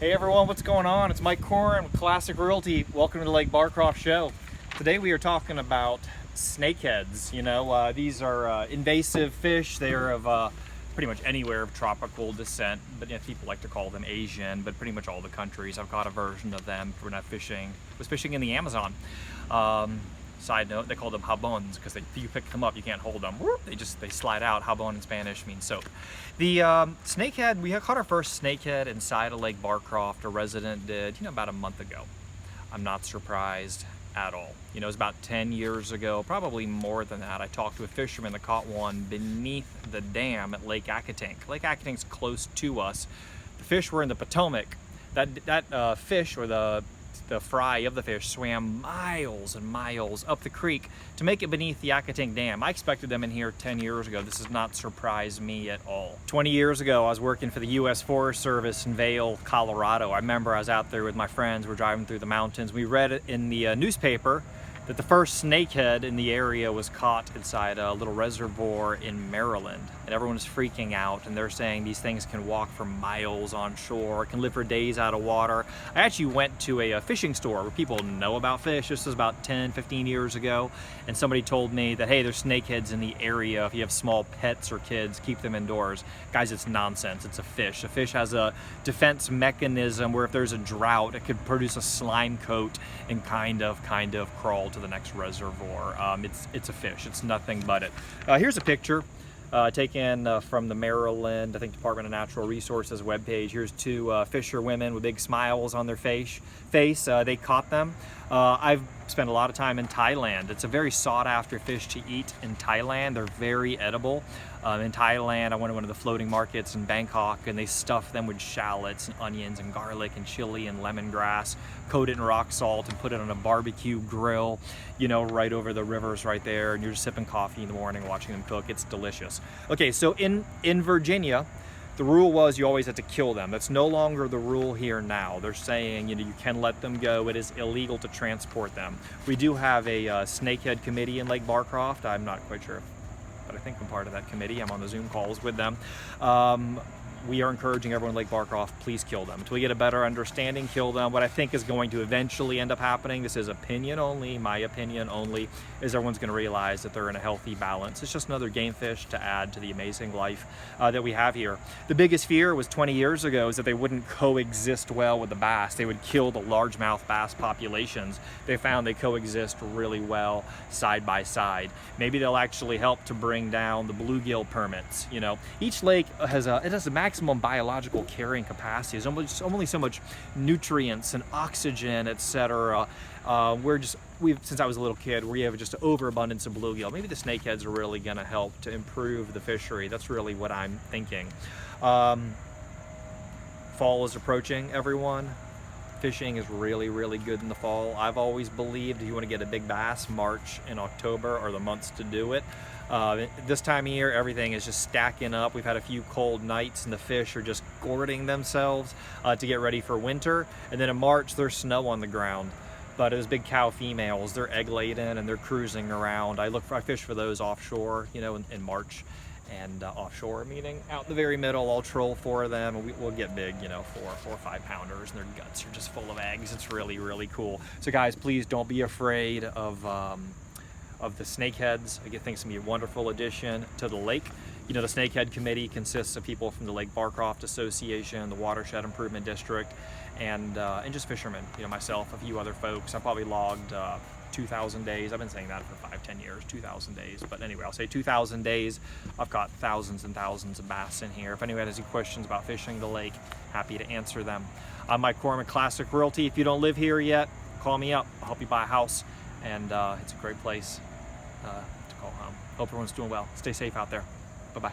Hey everyone, what's going on? It's Mike Korin with Classic Realty. Welcome to the Lake Barcroft show. Today we are talking about snakeheads. These are invasive fish. They are of pretty much anywhere of tropical descent, but people like to call them Asian, but pretty much all the countries. I've got a version of them for when I was fishing in the Amazon. Side note, they call them jabons because if you pick them up, you can't hold them. They slide out. Jabon in Spanish means soap. The snakehead, we caught our first snakehead inside of Lake Barcroft. A resident did, about a month ago. I'm not surprised at all. It was about 10 years ago, probably more than that. I talked to a fisherman that caught one beneath the dam at Lake Accotink. Lake Accotink's close to us. The fish were in the Potomac. That fish, or the fry of the fish, swam miles and miles up the creek to make it beneath the Accotink Dam. I expected them in here 10 years ago. This does not surprise me at all. 20 years ago, I was working for the U.S. Forest Service in Vail, Colorado. I remember I was out there with my friends. We're driving through the mountains. We read it in the newspaper that the first snakehead in the area was caught inside a little reservoir in Maryland, and everyone was freaking out, and they're saying these things can walk for miles on shore, can live for days out of water. I actually went to a fishing store where people know about fish. This was about 10-15 years ago, and somebody told me that, hey, there's snakeheads in the area. If you have small pets or kids, keep them indoors. Guys, it's nonsense. It's a fish. A fish has a defense mechanism where if there's a drought, it could produce a slime coat and kind of crawl to the next reservoir. It's a fish. It's nothing but it. Here's a picture taken from the Maryland, I think, Department of Natural Resources webpage. Here's two fisher women with big smiles on their face. They caught them. I've spent a lot of time in Thailand. It's a very sought after fish to eat in Thailand. They're very edible. In Thailand, I went to one of the floating markets in Bangkok, and they stuff them with shallots and onions and garlic and chili and lemongrass, coat it in rock salt and put it on a barbecue grill, right over the rivers right there, and you're just sipping coffee in the morning watching them cook. It's delicious. Okay, so in Virginia, the rule was you always had to kill them. That's no longer the rule here now. They're saying, you can let them go. It is illegal to transport them. We do have a snakehead committee in Lake Barcroft. I'm not quite sure, but I think I'm part of that committee. I'm on the Zoom calls with them. We are encouraging everyone in Lake Barcroft, please kill them. Until we get a better understanding, kill them. What I think is going to eventually end up happening, this is opinion only, my opinion only, is everyone's going to realize that they're in a healthy balance. It's just another game fish to add to the amazing life that we have here. The biggest fear was 20 years ago is that they wouldn't coexist well with the bass. They would kill the largemouth bass populations. They found they coexist really well side by side. Maybe they'll actually help to bring down the bluegill permits. Each lake has a maximum biological carrying capacity. There's only so much nutrients and oxygen, etc. Since I was a little kid, we have just an overabundance of bluegill. Maybe the snakeheads are really going to help to improve the fishery. That's really what I'm thinking. Fall is approaching, everyone. Fishing is really, really good in the fall. I've always believed if you want to get a big bass, March and October are the months to do it. This time of year, everything is just stacking up. We've had a few cold nights and the fish are just gourting themselves to get ready for winter. And then in March, there's snow on the ground. But those big cow females, they're egg laden and they're cruising around. I fish for those offshore, in March. And offshore, meaning out in the very middle, I'll troll for them, and we'll get big, 4 or 5 pounders, and their guts are just full of eggs. It's really, really cool. So guys, please don't be afraid of the snakeheads. I think it's gonna be a wonderful addition to the lake. The Snakehead Committee consists of people from the Lake Barcroft Association, the Watershed Improvement District, and just fishermen. Myself, a few other folks. I probably logged 2,000 days. I've been saying that for 5-10 years, 2,000 days. But anyway, I'll say 2,000 days. I've got thousands and thousands of bass in here. If anyone has any questions about fishing the lake, happy to answer them. I'm Mike Korin, Classic Realty. If you don't live here yet, call me up. I'll help you buy a house. And it's a great place to call home. Hope everyone's doing well. Stay safe out there. Bye-bye.